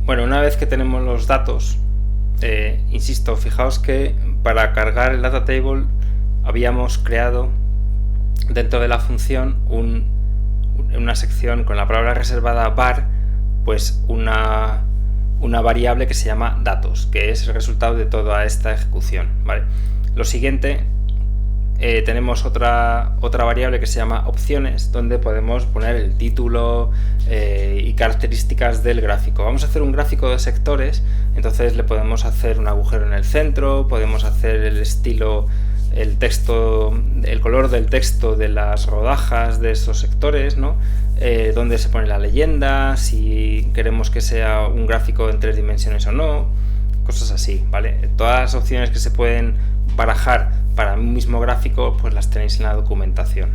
Bueno, una vez que tenemos los datos, insisto, fijaos que para cargar el data table habíamos creado dentro de la función una sección con la palabra reservada var, pues una variable que se llama datos, que es el resultado de toda esta ejecución, ¿vale? Lo siguiente, tenemos otra variable que se llama opciones, donde podemos poner el título y características del gráfico. Vamos a hacer un gráfico de sectores, entonces le podemos hacer un agujero en el centro, podemos hacer el estilo, el texto, el color del texto de las rodajas de esos sectores, ¿no? Donde se pone la leyenda, si queremos que sea un gráfico en 3 dimensiones o no, cosas así, ¿vale? Todas las opciones que se pueden barajar para un mismo gráfico, pues las tenéis en la documentación.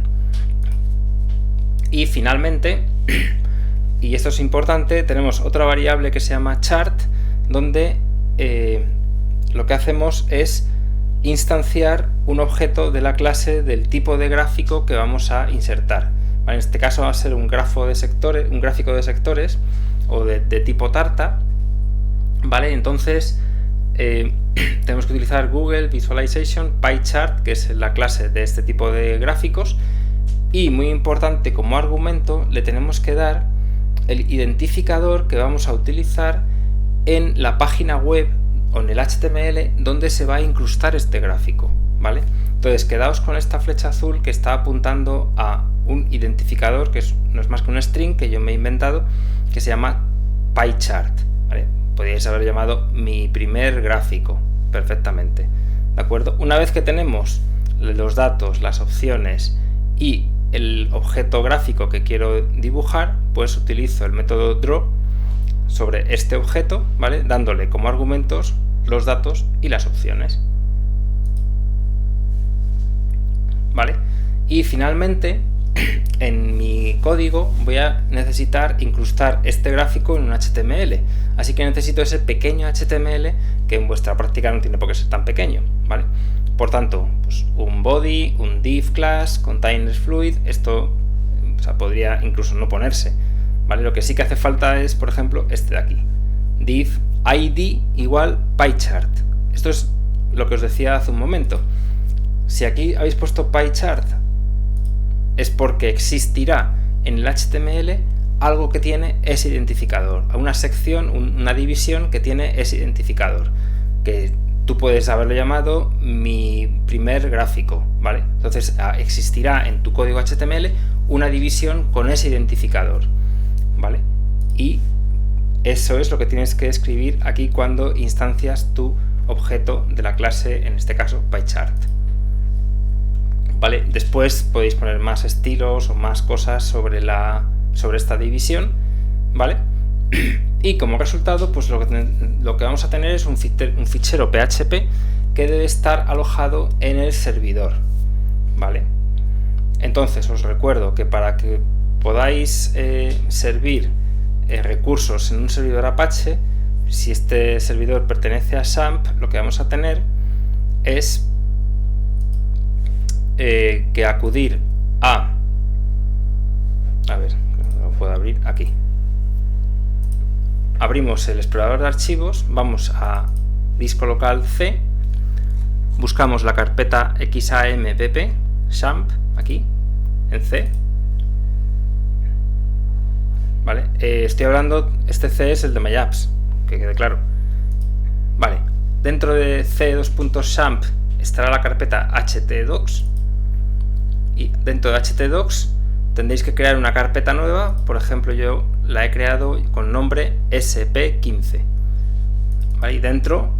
Y finalmente, y esto es importante, tenemos otra variable que se llama chart, donde lo que hacemos es instanciar un objeto de la clase del tipo de gráfico que vamos a insertar. ¿Vale? En este caso va a ser un gráfico de sectores o de tipo tarta, ¿vale? Entonces tenemos que utilizar Google Visualization PyChart, que es la clase de este tipo de gráficos, y muy importante, como argumento le tenemos que dar el identificador que vamos a utilizar en la página web o en el HTML donde se va a incrustar este gráfico, ¿vale? Entonces quedaos con esta flecha azul que está apuntando a un identificador que no es más que un string que yo me he inventado, que se llama PyChart, ¿vale? Podríais haber llamado mi primer gráfico perfectamente, ¿de acuerdo? Una vez que tenemos los datos, las opciones y el objeto gráfico que quiero dibujar, pues utilizo el método draw sobre este objeto, ¿vale? Dándole como argumentos los datos y las opciones, ¿vale? Y finalmente, en mi código voy a necesitar incrustar este gráfico en un HTML, así que necesito ese pequeño HTML que en vuestra práctica no tiene por qué ser tan pequeño, ¿vale? Por tanto, pues un body, un div class, containers fluid, esto, o sea, podría incluso no ponerse, ¿vale? Lo que sí que hace falta es, por ejemplo, este de aquí, div id igual PyChart. Esto es lo que os decía hace un momento. Si aquí habéis puesto PyChart, es porque existirá en el HTML algo que tiene ese identificador, una sección, una división que tiene ese identificador, que tú puedes haberlo llamado mi primer gráfico, ¿vale? Entonces existirá en tu código HTML una división con ese identificador, ¿vale? Y eso es lo que tienes que escribir aquí cuando instancias tu objeto de la clase, en este caso PyChart, ¿vale? Después podéis poner más estilos o más cosas sobre esta división, ¿vale? Y como resultado, pues lo que vamos a tener es un fichero PHP que debe estar alojado en el servidor, ¿vale? Entonces os recuerdo que para que podáis servir recursos en un servidor Apache, si este servidor pertenece a SAMP, lo que vamos a tener es que acudir a ver, lo puedo abrir aquí. Abrimos el explorador de archivos, vamos a disco local C, buscamos la carpeta XAMPP, SAMP, aquí, en C, ¿vale? Estoy hablando, este C es el de MyApps, que quede claro, ¿vale? Dentro de C2.SAMP estará la carpeta htdocs, y dentro de htdocs tendréis que crear una carpeta nueva. Por ejemplo, yo la he creado con nombre sp15, ¿vale? Y dentro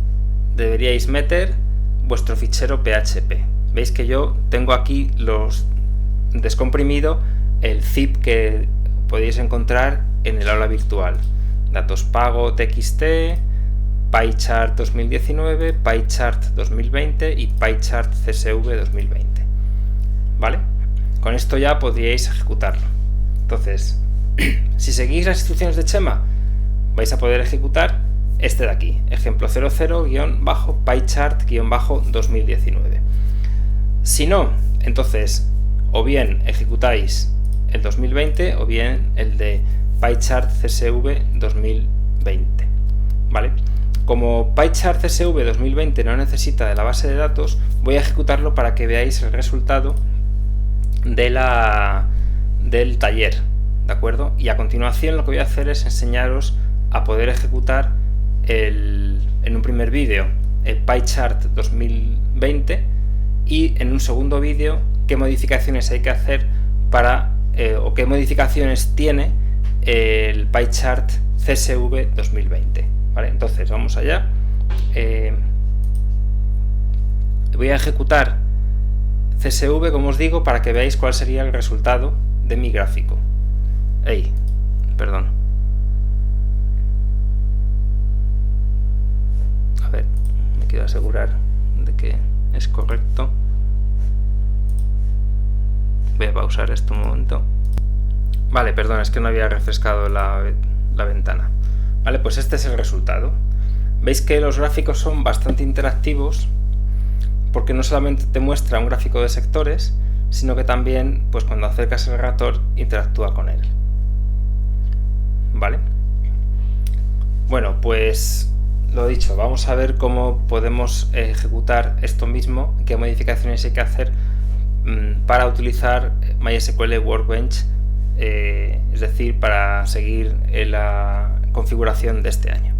deberíais meter vuestro fichero PHP. Veis que yo tengo aquí los descomprimido el zip que podéis encontrar en el aula virtual: datos pago txt, PyChart 2019, PyChart 2020 y PyChart CSV 2020, ¿vale? Con esto ya podríais ejecutarlo. Entonces, si seguís las instrucciones de Chema, vais a poder ejecutar este de aquí, ejemplo 00-PyChart-2019. Si no, entonces, o bien ejecutáis el 2020 o bien el de PyChart CSV 2020, como PyChart CSV 2020 no necesita de la base de datos, voy a ejecutarlo para que veáis el resultado del taller, ¿de acuerdo? Y a continuación lo que voy a hacer es enseñaros a poder ejecutar en un primer vídeo el PyChart 2020 y en un segundo vídeo qué modificaciones hay que hacer o qué modificaciones tiene el PyChart CSV 2020, ¿vale? Entonces vamos allá. Voy a ejecutar CSV, como os digo, para que veáis cuál sería el resultado de mi gráfico. Perdón. A ver, me quiero asegurar de que es correcto. Voy a pausar esto un momento. Vale, perdón, es que no había refrescado la ventana. Vale, pues este es el resultado. Veis que los gráficos son bastante interactivos, porque no solamente te muestra un gráfico de sectores, sino que también, pues cuando acercas el ratón, interactúa con él. ¿Vale? Bueno, pues lo dicho, vamos a ver cómo podemos ejecutar esto mismo, qué modificaciones hay que hacer para utilizar MySQL Workbench, es decir, para seguir la configuración de este año.